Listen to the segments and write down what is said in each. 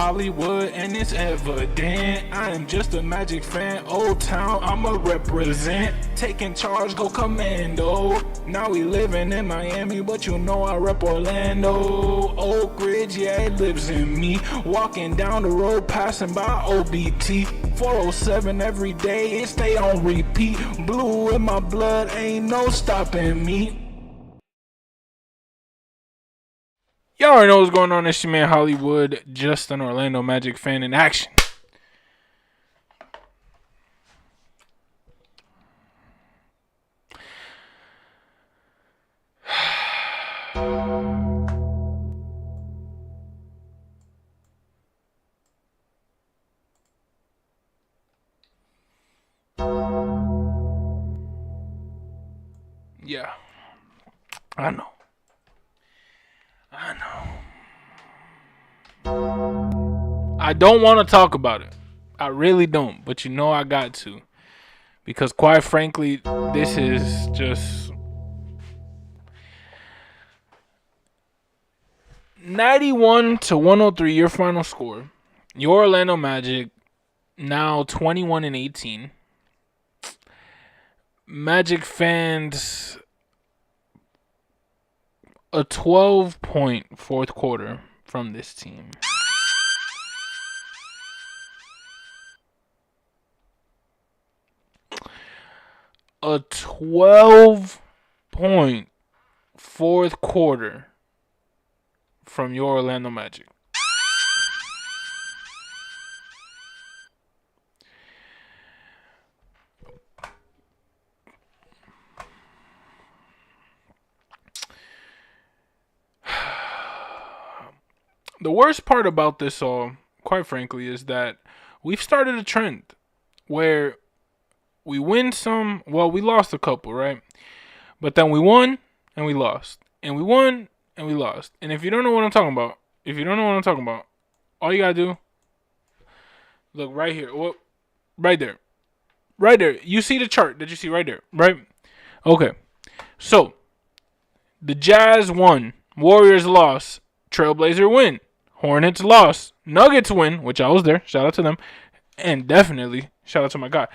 Hollywood and it's evident. I am just a Magic fan. Old Town, I'ma represent. Taking charge, go commando. Now we living in Miami, but you know I rep Orlando. Oak Ridge, yeah, it lives in me. Walking down the road, passing by OBT. 407 every day, it stay on repeat. Blue in my blood, ain't no stopping me. Y'all already know what's going on. It's your man Hollywood, just an Orlando Magic fan in action. Yeah, I know. I don't want to talk about it. I really don't, but you know I got to. Because quite frankly, this is just 91-103 your final score. Your Orlando Magic now 21-18. Magic fans, a 12-point fourth quarter from this team. A 12-point fourth quarter from your Orlando Magic. The worst part about this all, quite frankly, is that we've started a trend where we win some, well, we lost a couple, right? But then we won and we lost. And we won and we lost. And if you don't know what I'm talking about, all you gotta do, look right here. Well, right there. Right there. You see the chart that you see right there, right? Okay. So, the Jazz won. Warriors lost. Trailblazer win. Hornets lost. Nuggets win, which I was there. Shout out to them. And definitely, shout out to my guy.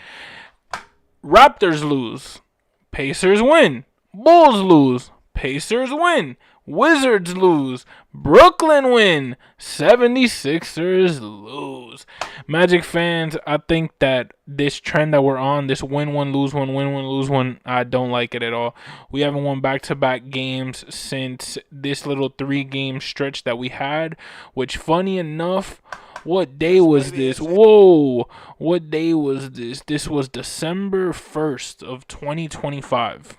Raptors lose. Pacers win. Bulls lose. Pacers win. Wizards lose. Brooklyn win. 76ers lose. Magic fans, I think that this trend that we're on, this win one, lose one, win one, lose one, I don't like it at all. We haven't won back-to-back games since this little 3-game stretch that we had, which, funny enough, what day was this? Whoa. What day was this? This was December 1st of 2025.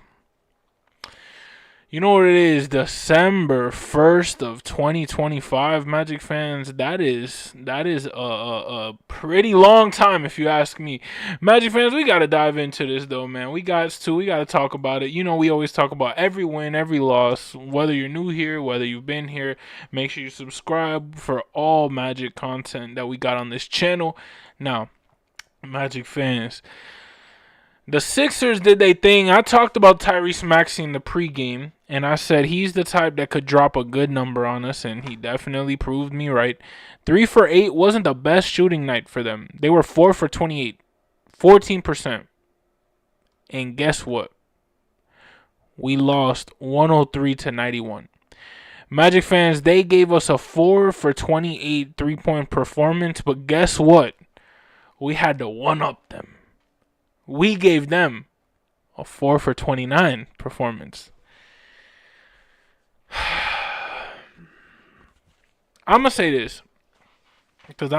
You know what it is? December 1st of 2025, Magic fans. That is a pretty long time if you ask me. Magic fans, we got to dive into this though, man. We got to talk about it. You know, we always talk about every win, every loss. Whether you're new here, whether you've been here, make sure you subscribe for all Magic content that we got on this channel. Now, Magic fans, the Sixers did their thing. I talked about Tyrese Maxey in the pregame, and I said he's the type that could drop a good number on us, and he definitely proved me right. 3 for 8 wasn't the best shooting night for them. They were 4 for 28, 14%. And guess what? We lost 103-91. Magic fans, they gave us a 4 for 28 3-point performance, but guess what? We had to one-up them. We gave them a 4 for 29 performance. I'm going to say this, because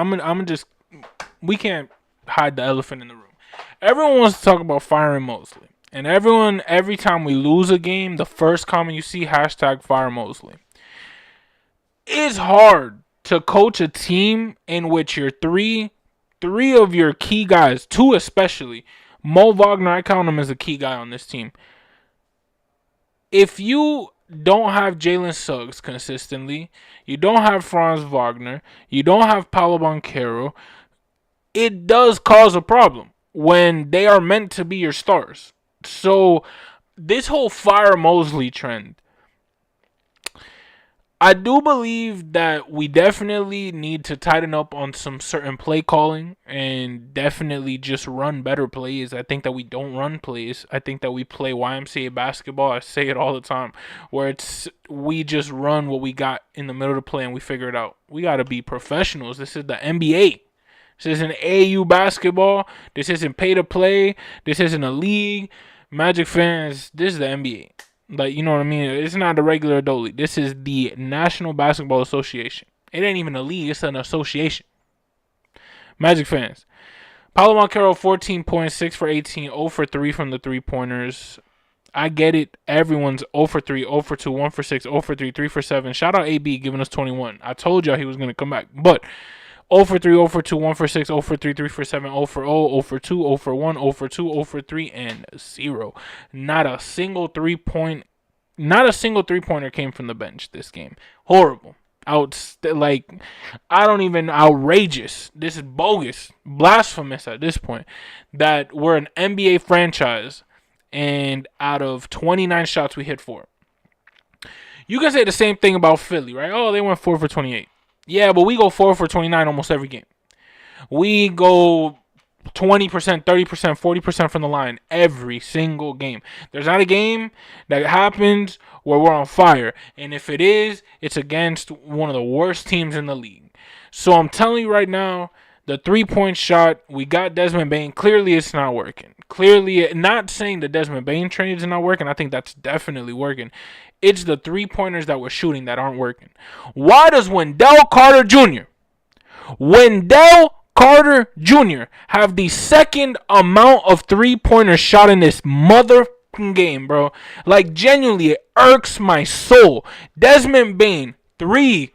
we can't hide the elephant in the room. Everyone wants to talk about firing Mosley. And every time we lose a game, the first comment you see, hashtag fire Mosley. It's hard to coach a team in which your three of your key guys, 2 especially, Mo Wagner, I count him as a key guy on this team. If you don't have Jalen Suggs consistently, you don't have Franz Wagner, you don't have Paolo Banchero, it does cause a problem when they are meant to be your stars. So this whole fire Mosley trend, I do believe that we definitely need to tighten up on some certain play calling and definitely just run better plays. I think that we don't run plays. I think that we play YMCA basketball. I say it all the time, where we just run what we got in the middle of the play and we figure it out. We got to be professionals. This is the NBA. This isn't AU basketball. This isn't pay to play. This isn't a league. Magic fans, this is the NBA. Like, you know what I mean? It's not the regular adult league. This is the National Basketball Association. It ain't even a league. It's an association. Magic fans. Paolo Banchero, 14.6 for 18, 0 for 3 from the three-pointers. I get it. Everyone's 0 for 3, 0 for 2, 1 for 6, 0 for 3, 3 for 7. Shout out AB giving us 21. I told y'all he was going to come back. But 0 for 3, 0 for 2, 1 for 6, 0 for 3, 3 for 7, 0 for 0, 0 for 2, 0 for 1, 0 for 2, 0 for 3, and 0. Not a single three-pointer came from the bench this game. Horrible. Outrageous. This is bogus. Blasphemous at this point. That we're an NBA franchise and out of 29 shots we hit 4. You can say the same thing about Philly, right? Oh, they went 4 for 28. Yeah, but we go 4 for 29 almost every game. We go 20%, 30%, 40% from the line every single game. There's not a game that happens where we're on fire. And if it is, it's against one of the worst teams in the league. So I'm telling you right now, the three-point shot, we got Desmond Bane. Clearly, it's not working. Clearly, not saying the Desmond Bane trade is not working. I think that's definitely working. It's the three-pointers that we're shooting that aren't working. Why does Wendell Carter Jr. have the second amount of three-pointers shot in this motherfucking game, bro? Like, genuinely, it irks my soul. Desmond Bane, 3.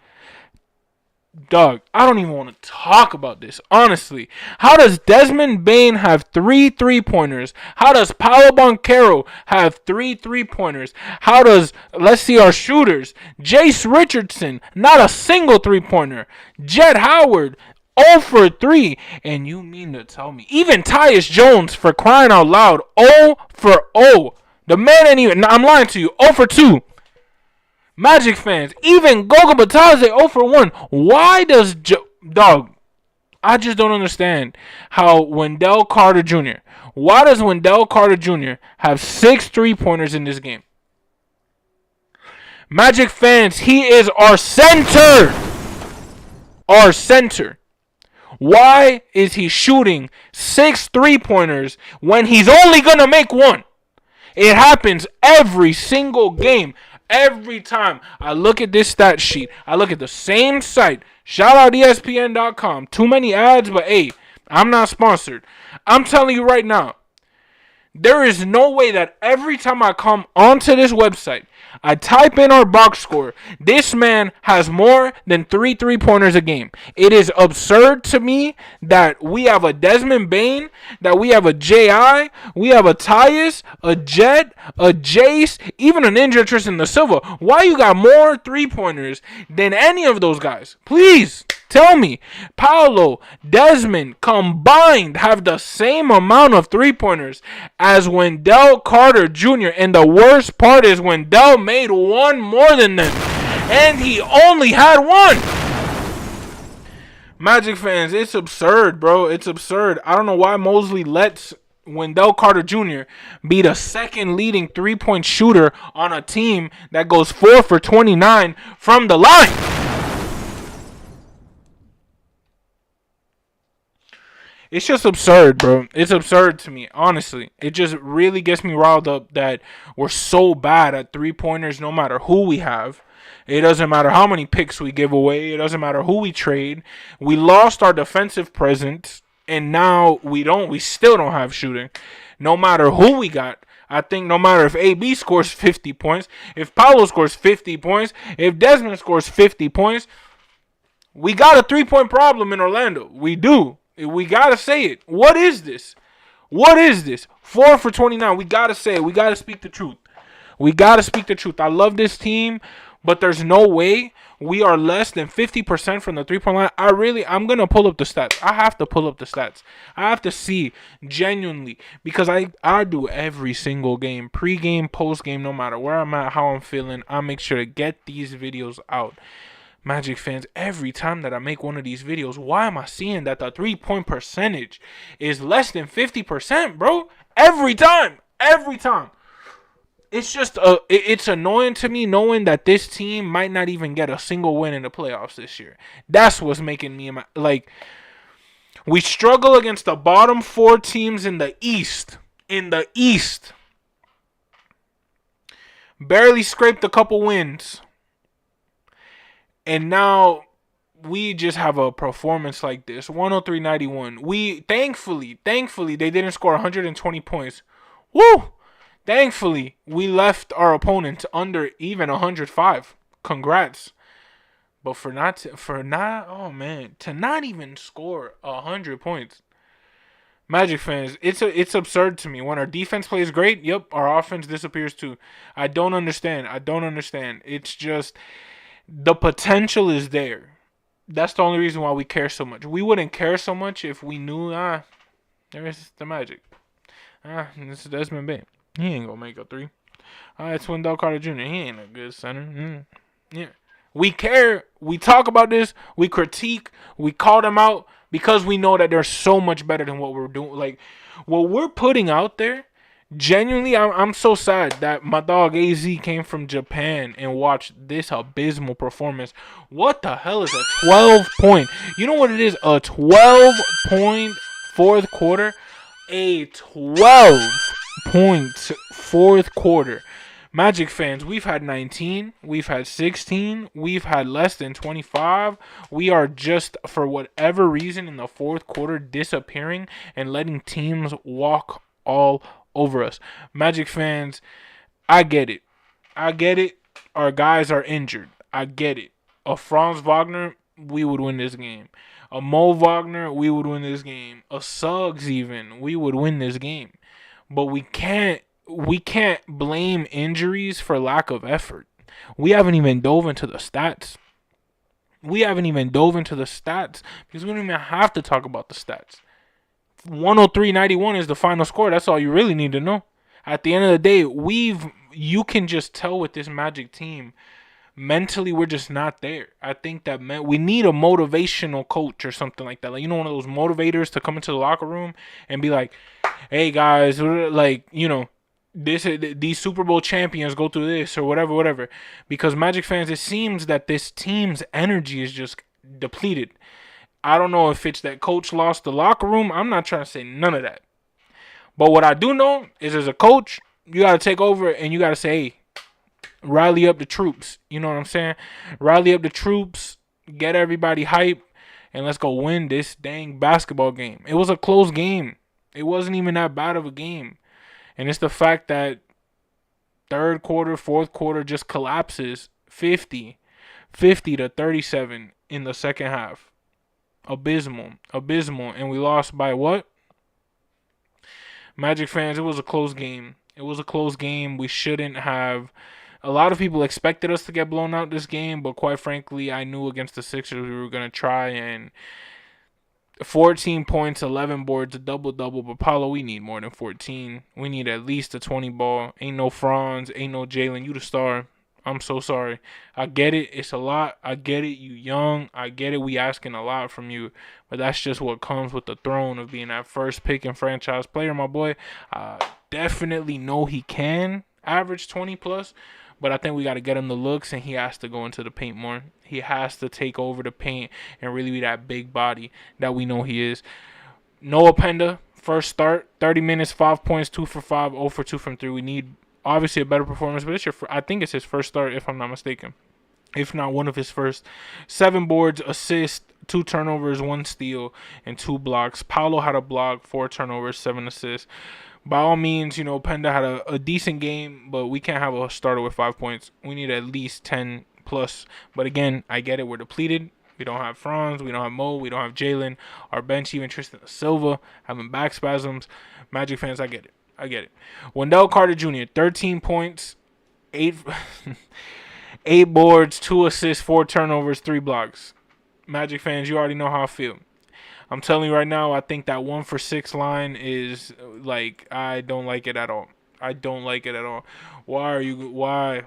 Dog, I don't even want to talk about this, honestly. How does Desmond Bane have 3 3-pointers? How does Paolo Banchero have 3 3-pointers? How does, let's see our shooters, Jace Richardson, not a single 3-pointer. Jet Howard, 0 for 3. And you mean to tell me, even Tyus Jones, for crying out loud, 0 for 0. The man ain't even, I'm lying to you, 0 for 2. Magic fans, even Goga Batadze 0 for 1. Why does dog? I just don't understand how Wendell Carter Jr. Why does Wendell Carter Jr. have 6 3-pointers in this game? Magic fans, he is our center. Our center. Why is he shooting 6 3-pointers when he's only gonna make 1? It happens every single game. Every time I look at this stat sheet, I look at the same site. Shout out ESPN.com. Too many ads, but hey, I'm not sponsored. I'm telling you right now, there is no way that every time I come onto this website, I type in our box score, this man has more than 3 3-pointers a game. It is absurd to me that we have a Desmond Bane, that we have a J.I., we have a Tyus, a Jet, a Jace, even an injured Tristan Da Silva. Why you got more 3-pointers than any of those guys? Please tell me. Paolo, Desmond combined have the same amount of 3-pointers as Wendell Carter Jr. And the worst part is Wendell made 1 more than them. And he only had 1. Magic fans, it's absurd, bro. It's absurd. I don't know why Mosley lets Wendell Carter Jr. be the second leading 3-point shooter on a team that goes 4 for 29 from the line. It's just absurd, bro. It's absurd to me, honestly. It just really gets me riled up that we're so bad at 3-pointers no matter who we have. It doesn't matter how many picks we give away. It doesn't matter who we trade. We lost our defensive presence, and now we still don't have shooting. No matter who we got. I think no matter if AB scores 50 points, if Paolo scores 50 points, if Desmond scores 50 points, we got a 3-point problem in Orlando. We do. We got to say it. What is this? What is this? 4 for 29. We got to say it. We got to speak the truth. We got to speak the truth. I love this team, but there's no way we are less than 50% from the 3-point line. I'm going to pull up the stats. I have to pull up the stats. I have to see genuinely, because I do every single game, pre-game, post-game, no matter where I'm at, how I'm feeling. I make sure to get these videos out. Magic fans, every time that I make one of these videos, why am I seeing that the 3-point percentage is less than 50%, bro? Every time. Every time. It's just it's annoying to me knowing that this team might not even get a single win in the playoffs this year. That's what's making me like, we struggle against the bottom 4 teams in the East. In the East. Barely scraped a couple wins. And now we just have a performance like this. 103-91. We thankfully they didn't score 120 points. Woo! Thankfully, we left our opponent under even 105. Congrats. But to not even score 100 points. Magic fans, it's absurd to me. When our defense plays great, yep, our offense disappears too. I don't understand. It's just the potential is there. That's the only reason why we care so much. We wouldn't care so much if we knew, there is the Magic. This is Desmond Bain. He ain't gonna make a 3. It's Wendell Carter Jr. He ain't a good center. Yeah. We care. We talk about this. We critique. We call them out because we know that they're so much better than what we're doing. Like, what we're putting out there, genuinely, I'm so sad that my dog AZ came from Japan and watched this abysmal performance. What the hell is a 12-point? You know what it is? A 12-point fourth quarter? A 12-point fourth quarter. Magic fans, we've had 19, we've had 16, we've had less than 25. We are just, for whatever reason, in the fourth quarter, disappearing and letting teams walk all over us. Magic fans, I get it. Our guys are injured. I get it. A Franz Wagner, we would win this game. A Mo Wagner, we would win this game. A Suggs even, we would win this game. But we can't blame injuries for lack of effort. We haven't even dove into the stats. Because we don't even have to talk about the stats. 103-91 is the final score. That's all you really need to know. At the end of the day, you can just tell with this Magic team, mentally we're just not there. I think that we need a motivational coach or something like that. Like, one of those motivators to come into the locker room and be like, "Hey guys, like, these Super Bowl champions go through this," or whatever. Because Magic fans, it seems that this team's energy is just depleted. I don't know if it's that coach lost the locker room. I'm not trying to say none of that. But what I do know is, as a coach, you got to take over and you got to say, hey, rally up the troops. You know what I'm saying? Rally up the troops, get everybody hype, and let's go win this dang basketball game. It was a close game. It wasn't even that bad of a game. And it's the fact that third quarter, fourth quarter just collapses 50 to 37 in the second half. Abysmal. And we lost by what? Magic fans, it was a close game. We shouldn't have. A lot of people expected us to get blown out this game, but quite frankly, I knew against the Sixers we were going to try, and 14 points, 11 boards, a double-double. But Paulo, we need more than 14. We need at least a 20 ball. Ain't no Franz, ain't no Jalen. You the star. I'm so sorry. I get it. It's a lot. I get it. You young. I get it. We asking a lot from you. But that's just what comes with the throne of being that first pick and franchise player, my boy. Definitely know he can average 20 plus. But I think we got to get him the looks, and he has to go into the paint more. He has to take over the paint and really be that big body that we know he is. Noah Penda, first start, 30 minutes, 5 points, 2 for 5, 0 for 2 from 3. We need obviously a better performance, but I think it's his first start, if I'm not mistaken. If not one of his first. 7 boards, assists, 2 turnovers, 1 steal, and 2 blocks. Paulo had a block, 4 turnovers, 7 assists. By all means, Penda had a decent game, but we can't have a starter with 5 points. We need at least 10 plus. But again, I get it. We're depleted. We don't have Franz. We don't have Mo. We don't have Jalen. Our bench, even Tristan Silva, having back spasms. Magic fans, I get it. Wendell Carter Jr., 13 points, 8 8 boards, 2 assists, 4 turnovers, 3 blocks. Magic fans, you already know how I feel. I'm telling you right now, I think that 1 for 6 line is like, I don't like it at all. I don't like it at all. Why are you? Why?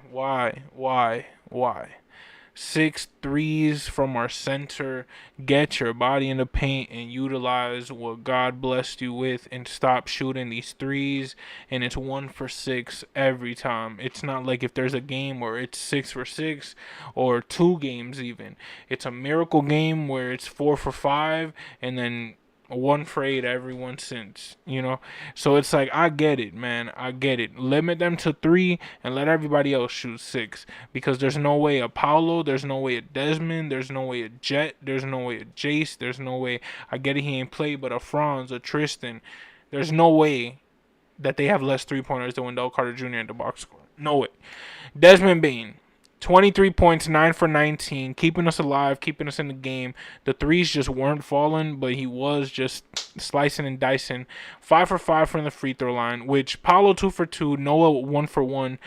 6 threes from our center. Get your body in the paint and utilize what God blessed you with and stop shooting these threes. And it's 1 for 6 every time. It's not like if there's a game where it's 6 for 6 or 2 games even. It's a miracle game where it's 4 for 5 and then 1 for 8 everyone since. So it's like, I get it, man. I get it. Limit them to 3 and let everybody else shoot 6. Because there's no way a Paulo, there's no way a Desmond, there's no way a Jet, there's no way a Jace, there's no way, I get it, he ain't played, but a Franz, a Tristan, there's no way that they have less 3-pointers than Wendell Carter Jr. in the box score. No way. Desmond Bain, 23 points, 9 for 19, keeping us alive, keeping us in the game. The threes just weren't falling, but he was just slicing and dicing. 5 for 5 from the free throw line, which Paulo 2 for 2, Noah 1 for 1,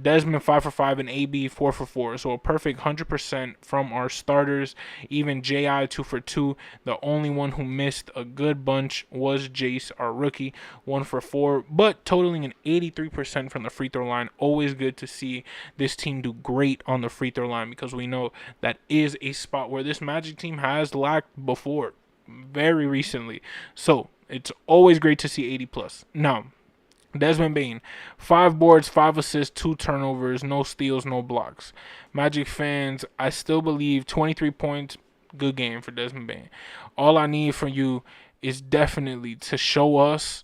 Desmond 5 for 5, and AB 4 for 4. So a perfect 100% from our starters. Even JI 2 for 2. The only one who missed a good bunch was Jace, our rookie, 1 for 4, but totaling an 83% from the free throw line. Always good to see this team do great on the free throw line, because we know that is a spot where this Magic team has lacked before, very recently. So it's always great to see 80 plus. Now, Desmond Bain, 5 boards, 5 assists, 2 turnovers, no steals, no blocks. Magic fans, I still believe 23 points, good game for Desmond Bain. All I need from you is definitely to show us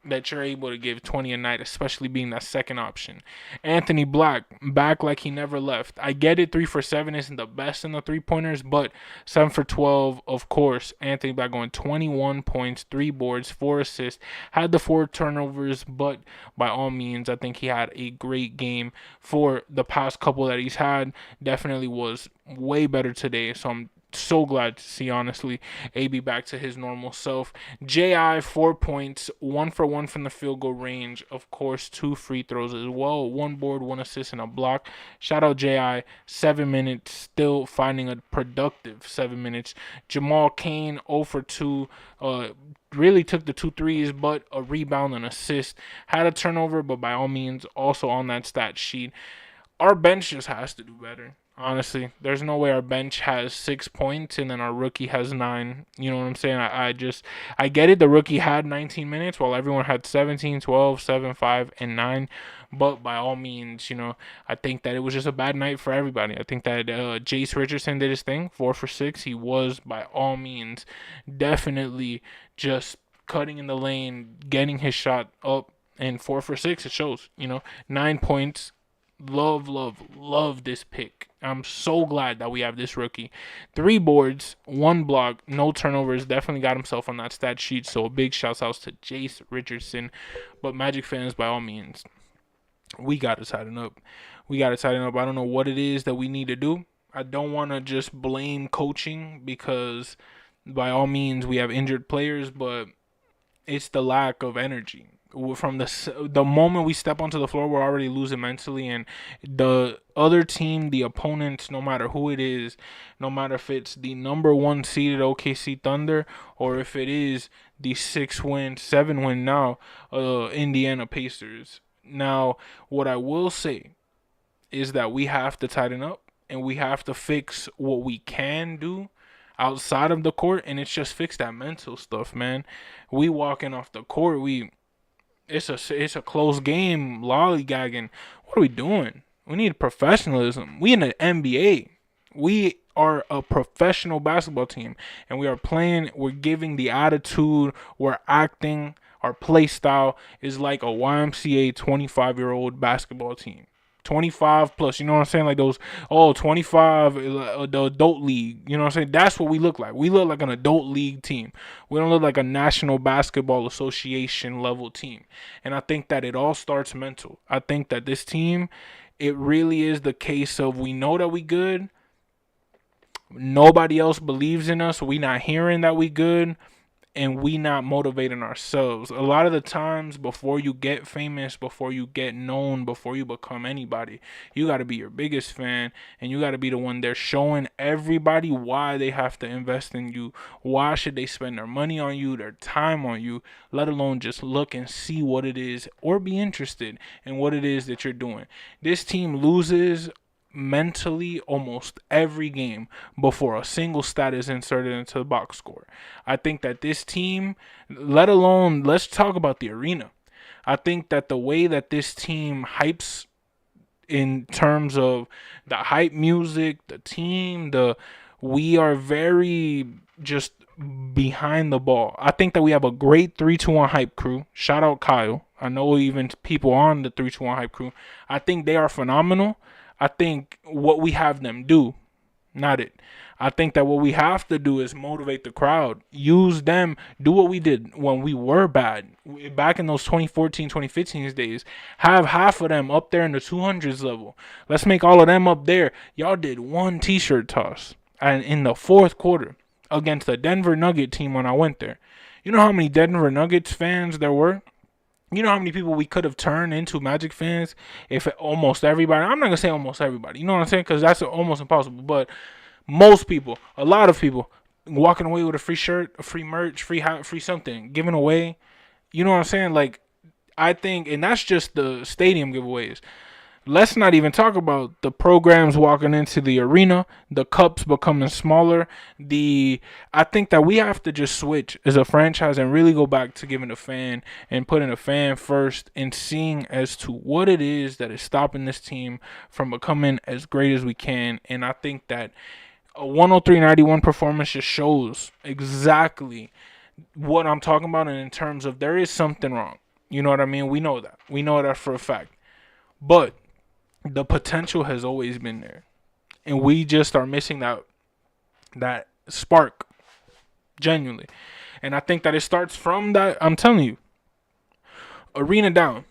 that you're able to give 20 a night, especially being that second option. Anthony Black, back like he never left. I get it, 3 for 7 isn't the best in the 3-pointers, but 7 for 12, of course. Anthony Black going 21 points, 3 boards, 4 assists, had the 4 turnovers, but by all means, I think he had a great game for the past couple that he's had. Definitely was way better today, so I'm so glad to see, honestly, AB back to his normal self. JI, 4 points, 1 for 1 from the field goal range. Of course, 2 free throws as well. 1 board, 1 assist, and a block. Shout out JI, 7 minutes, still finding a productive 7 minutes. Jamal Cain, 0 for 2. Really took the 2 threes, but a rebound and assist. Had a turnover, but by all means, also on that stat sheet. Our bench just has to do better. Honestly, there's no way our bench has 6 points and then our rookie has 9. You know what I'm saying? I get it. The rookie had 19 minutes while everyone had 17, 12, 7, 5, and 9. But by all means, I think that it was just a bad night for everybody. I think that Jace Richardson did his thing, 4 for 6. He was, by all means, definitely just cutting in the lane, getting his shot up, and 4 for 6. It shows, 9 points. Love this pick. I'm so glad that we have this rookie. 3 boards, 1 block, no turnovers. Definitely got himself on that stat sheet. So a big shout out to Jace Richardson. But Magic fans, by all means, we got to tighten up. I don't know what it is that we need to do. I don't want to just blame coaching, because by all means we have injured players, but it's the lack of energy. From the moment we step onto the floor, we're already losing mentally, and the other team, the opponents, no matter who it is, no matter if it's the number 1 seeded OKC Thunder or if it is the 6-win, 7-win now Indiana Pacers. Now, what I will say is that we have to tighten up and we have to fix what we can do outside of the court, and it's just fix that mental stuff, man. We walking off the court, it's a close game, lollygagging. What are we doing? We need professionalism. We in the NBA. We are a professional basketball team, and we are playing. We're giving the attitude. We're acting. Our play style is like a YMCA 25-year-old basketball team. 25 plus, you know what I'm saying? Like those, 25, the adult league, you know what I'm saying? That's what we look like. We look like an adult league team. We don't look like a National Basketball Association level team. And I think that it all starts mental. I think that this team, it really is the case of, we know that we good. Nobody else believes in us. We not hearing that we good. and we not motivating ourselves. A lot of the times before you get famous, before you get known, before you become anybody, you got to be your biggest fan, and you got to be the one there showing everybody why they have to invest in you. Why should they spend their money on you, their time on you, let alone just look and see what it is or be interested in what it is that you're doing. This team loses mentally almost every game before a single stat is inserted into the box score. I think that this team, let alone, let's talk about the arena. I think that the way that this team hypes in terms of the hype music, the team, we are very just behind the ball. I think that we have a great 3-2-1 hype crew. Shout out Kyle. I know even people on the 3-2-1 hype crew. I think they are phenomenal. I think what we have them do, not it. I think that what we have to do is motivate the crowd. Use them. Do what we did when we were bad. Back in those 2014, 2015 days. Have half of them up there in the 200s level. Let's make all of them up there. Y'all did one t-shirt toss and in the fourth quarter against the Denver Nugget team when I went there. You know how many Denver Nuggets fans there were? You know how many people we could have turned into Magic fans if almost everybody, I'm not going to say almost everybody, you know what I'm saying? Because that's almost impossible. But most people, a lot of people, walking away with a free shirt, a free merch, free hat, free something, giving away. You know what I'm saying? Like, I think, and that's just the stadium giveaways. Let's not even talk about the programs walking into the arena, the cups becoming smaller. I think that we have to just switch as a franchise and really go back to giving a fan and putting a fan first and seeing as to what it is that is stopping this team from becoming as great as we can. And I think that a 103-91 performance just shows exactly what I'm talking about. And in terms of there is something wrong. You know what I mean? We know that. We know that for a fact. But the potential has always been there, and we just are missing that spark, genuinely. And I think that it starts from that. I'm telling you, arena down.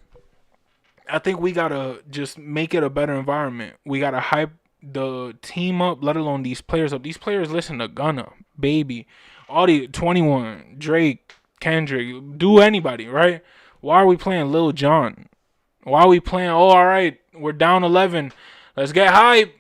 I think we gotta just make it a better environment. We gotta hype the team up, let alone these players up. These players listen to Gunna, Baby, all the 21, Drake, Kendrick, do anybody, right? Why are we playing Lil Jon? Why are we playing, oh, all right, we're down 11. Let's get hype.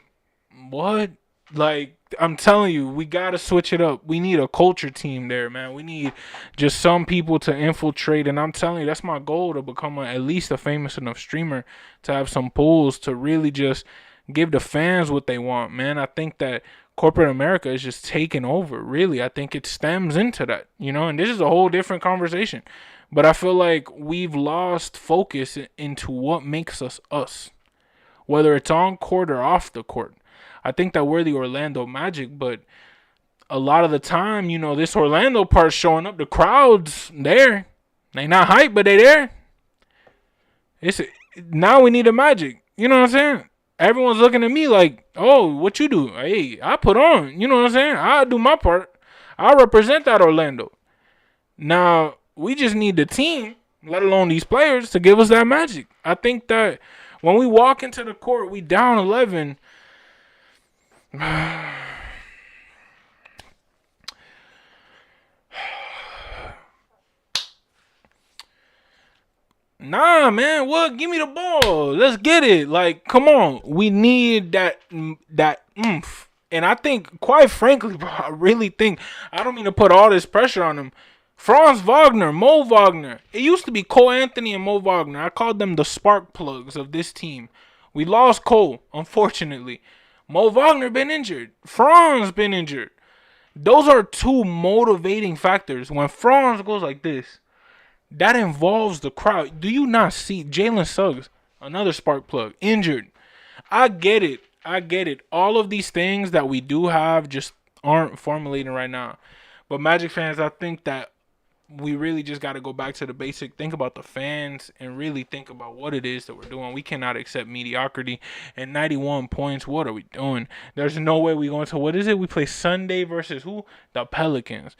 What? Like, I'm telling you, we got to switch it up. We need a culture team there, man. We need just some people to infiltrate. And I'm telling you, that's my goal, to become at least a famous enough streamer to have some pulls to really just give the fans what they want, man. I think that corporate America is just taking over, really. I think it stems into that, and this is a whole different conversation. But I feel like we've lost focus into what makes us us, whether it's on court or off the court. I think that we're the Orlando Magic, but a lot of the time, this Orlando part showing up, the crowd's there. They not hype, but they there. Now we need a Magic. You know what I'm saying? Everyone's looking at me like, oh, what you do? Hey, I put on. You know what I'm saying? I do my part. I represent that Orlando. Now, we just need the team, let alone these players, to give us that magic. I think that when we walk into the court, we down 11. Nah, man, what? Give me the ball. Let's get it. Like, come on. We need that oomph. And I think, quite frankly, bro, I really think, I don't mean to put all this pressure on him. Franz Wagner, Mo Wagner. It used to be Cole Anthony and Mo Wagner. I called them the spark plugs of this team. We lost Cole, unfortunately. Mo Wagner been injured. Franz been injured. Those are two motivating factors. When Franz goes like this, that involves the crowd. Do you not see Jalen Suggs, another spark plug, injured? I get it. All of these things that we do have just aren't formulating right now. But Magic fans, I think that we really just got to go back to the basic. Think about the fans and really think about what it is that we're doing. We cannot accept mediocrity. And 91 points, what are we doing? There's no way we going to, what is it? We play Sunday versus who? The Pelicans.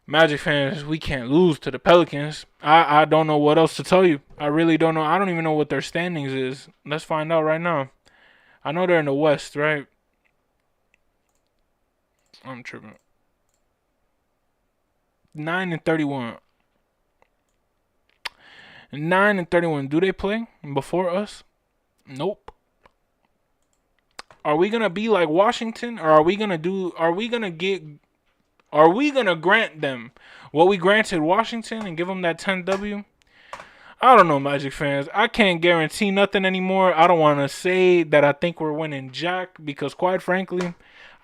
Magic fans, we can't lose to the Pelicans. I don't know what else to tell you. I really don't know. I don't even know what their standings is. Let's find out right now. I know they're in the West, right? I'm tripping. 9-31. 9-31. Do they play before us? Nope. Are we gonna be like Washington, or are we gonna grant them what we granted Washington and give them that 10W? I don't know, Magic fans. I can't guarantee nothing anymore. I don't want to say that I think we're winning jack because, quite frankly,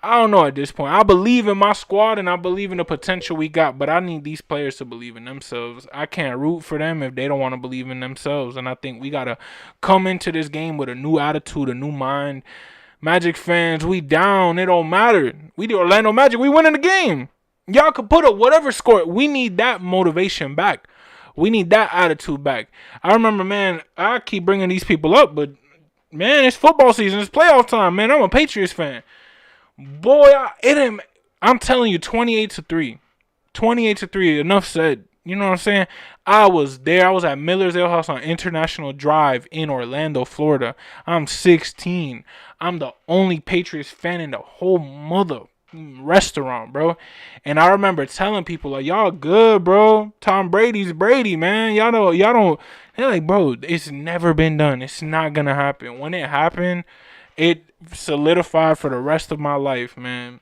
I don't know at this point. I believe in my squad and I believe in the potential we got, but I need these players to believe in themselves. I can't root for them if they don't want to believe in themselves, and I think we got to come into this game with a new attitude, a new mind. Magic fans, we down. It don't matter. We the Orlando Magic. We winning the game. Y'all could put up whatever score. We need that motivation back. We need that attitude back. I remember, man, I keep bringing these people up, but, man, it's football season. It's playoff time, man. I'm a Patriots fan. Boy, I'm telling you, 28-3. 28-3. Enough said. You know what I'm saying? I was there. I was at Miller's Ale House on International Drive in Orlando, Florida. I'm 16. I'm the only Patriots fan in the whole mother restaurant, bro. And I remember telling people, like, y'all good, bro. Tom Brady's Brady, man. Y'all don't. They're like, bro, it's never been done. It's not gonna happen. When it happened, it solidified for the rest of my life, man.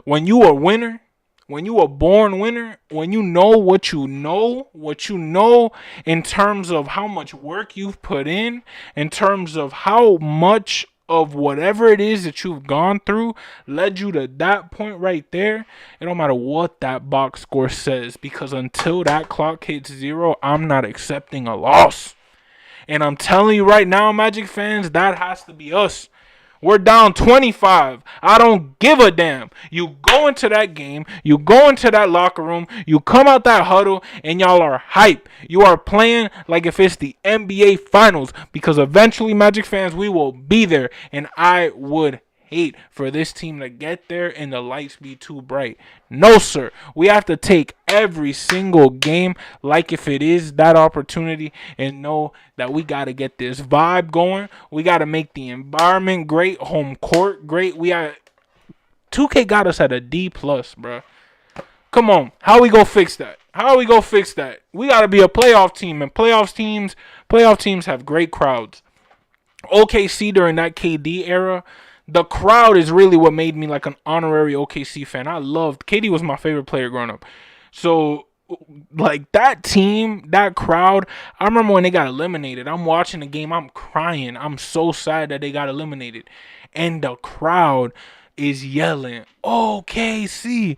When you a winner, when you a born winner, when you know what you know in terms of how much work you've put in terms of how much of whatever it is that you've gone through led you to that point right there, it don't matter what that box score says, because until that clock hits 0, I'm not accepting a loss. And I'm telling you right now, Magic fans, that has to be us. We're down 25. I don't give a damn. You go into that game. You go into that locker room. You come out that huddle, and y'all are hype. You are playing like if it's the NBA Finals, because eventually, Magic fans, we will be there. And I would hate for this team to get there and the lights be too bright. No, sir. We have to take every single game like if it is that opportunity and know that we got to get this vibe going. We got to make the environment great, home court great. 2K got us at a D+, bro. Come on. How we go fix that? We got to be a playoff team, and playoff teams have great crowds. OKC during that KD era, the crowd is really what made me like an honorary OKC fan. I loved KD, was my favorite player growing up. So, like, that team, that crowd, I remember when they got eliminated. I'm watching the game. I'm crying. I'm so sad that they got eliminated. And the crowd is yelling, OKC,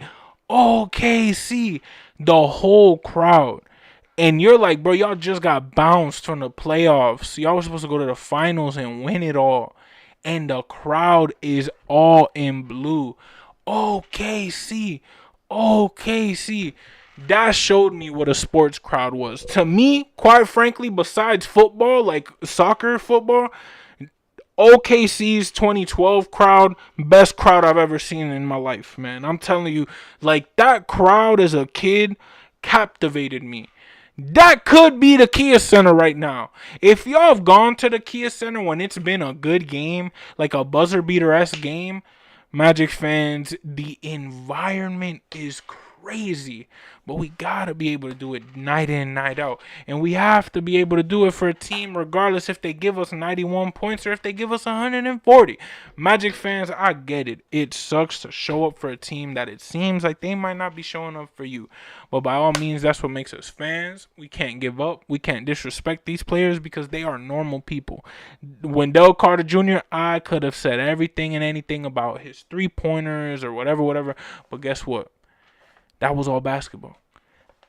OKC. The whole crowd. And you're like, bro, y'all just got bounced from the playoffs. Y'all were supposed to go to the finals and win it all. And the crowd is all in blue. OKC. OKC. That showed me what a sports crowd was. To me, quite frankly, besides football, like soccer, football, OKC's 2012 crowd, best crowd I've ever seen in my life, man. I'm telling you, like, that crowd as a kid captivated me. That could be the Kia Center right now. If y'all have gone to the Kia Center when it's been a good game, like a buzzer beater-esque game, Magic fans, the environment is crazy. But we got to be able to do it night in, night out. And we have to be able to do it for a team regardless if they give us 91 points or if they give us 140. Magic fans, I get it. It sucks to show up for a team that it seems like they might not be showing up for you. But by all means, that's what makes us fans. We can't give up. We can't disrespect these players because they are normal people. Wendell Carter Jr., I could have said everything and anything about his three-pointers or whatever. But guess what? That was all basketball.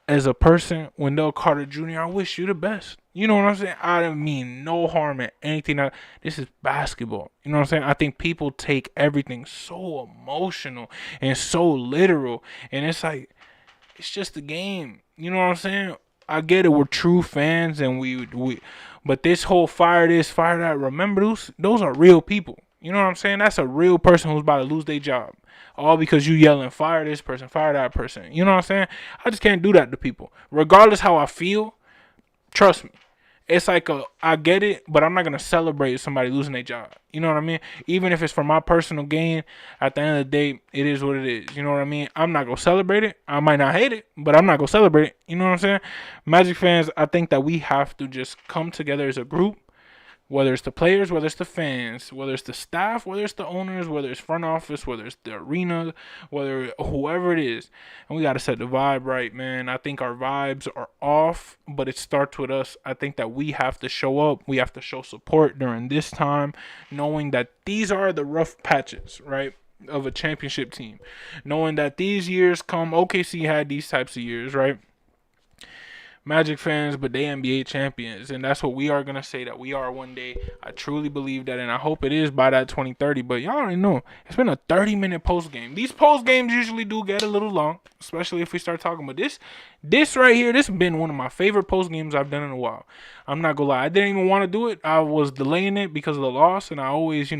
As a person, Wendell Carter Jr., I wish you the best. You know what I'm saying? I don't mean no harm in anything. This is basketball. You know what I'm saying? I think people take everything so emotional and so literal. And it's like, it's just a game. You know what I'm saying? I get it. We're true fans, and but this whole fire this, fire that, remember, those are real people. You know what I'm saying? That's a real person who's about to lose their job. All because you yelling, fire this person, fire that person. You know what I'm saying? I just can't do that to people. Regardless how I feel, trust me. it's like I get it, but I'm not gonna celebrate somebody losing their job. You know what I mean? Even if it's for my personal gain, at the end of the day, it is what it is. You know what I mean? I'm not gonna celebrate it. I might not hate it, but I'm not gonna celebrate it. You know what I'm saying? Magic fans, I think that we have to just come together as a group, whether it's the players, whether it's the fans, whether it's the staff, whether it's the owners, whether it's front office, whether it's the arena, whether whoever it is. And we got to set the vibe right, man. I think our vibes are off, but it starts with us. I think that we have to show up. We have to show support during this time, knowing that these are the rough patches, right, of a championship team. Knowing that these years come, OKC had these types of years, right? Magic fans, but they NBA champions, and that's what we are gonna say that we are one day. I truly believe that, and I hope it is by that 2030. But y'all already know it's been a 30-minute post game. These post games usually do get a little long, especially if we start talking. But this right here, this has been one of my favorite post games I've done in a while. I'm not gonna lie, I didn't even want to do it. I was delaying it because of the loss, and I always,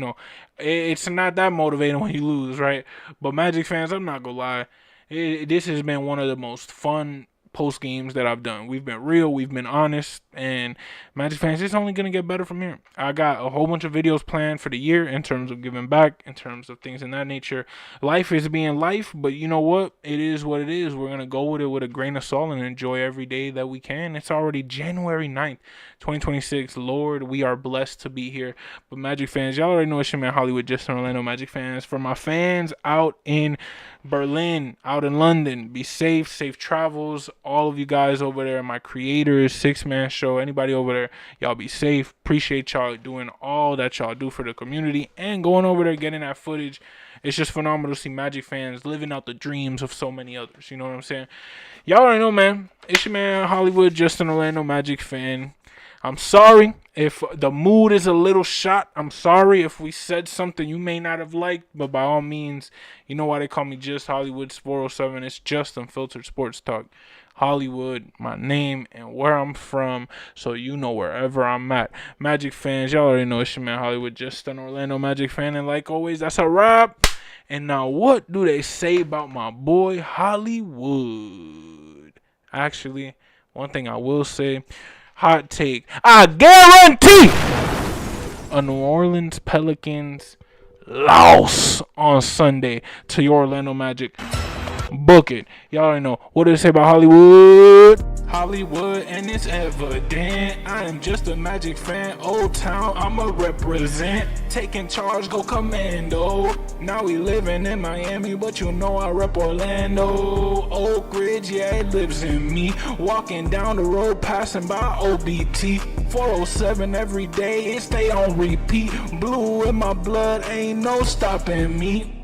it's not that motivating when you lose, right? But Magic fans, I'm not gonna lie, this has been one of the most fun post games that I've done. We've been real, we've been honest, and Magic fans, it's only gonna get better from here. I got a whole bunch of videos planned for the year in terms of giving back, in terms of things in that nature. Life is being life, but you know what? It is what it is. We're gonna go with it with a grain of salt and enjoy every day that we can. It's already January 9th, 2026. Lord, we are blessed to be here. But Magic fans, y'all already know it's your man Hollywood, just in Orlando. Magic fans, for my fans out in Berlin, out in London, be safe travels. All of you guys over there, my creators, 6-man show, anybody over there, y'all be safe. Appreciate y'all doing all that y'all do for the community and going over there getting that footage. It's just phenomenal to see Magic fans living out the dreams of so many others. You know what I'm saying? Y'all already know, man. It's your man Hollywood, just an Orlando Magic fan. I'm sorry if the mood is a little shot. I'm sorry if we said something you may not have liked, but by all means, you know why they call me Just Hollywood 407. It's just unfiltered sports talk. Hollywood, my name, and where I'm from, so you know wherever I'm at. Magic fans, y'all already know it's your man Hollywood, just an Orlando Magic fan, and like always, that's a wrap. And now, what do they say about my boy Hollywood? Actually, one thing I will say, hot take, I guarantee a New Orleans Pelicans loss on Sunday to your Orlando Magic. Book it. Y'all already know. What do they say about Hollywood? Hollywood, and it's evident. I am just a Magic fan. Old Town, I'ma represent. Taking charge, go commando. Now we living in Miami, but you know I rep Orlando. Oak Ridge, yeah, it lives in me. Walking down the road, passing by OBT. 407 every day, it stay on repeat. Blue in my blood, ain't no stopping me.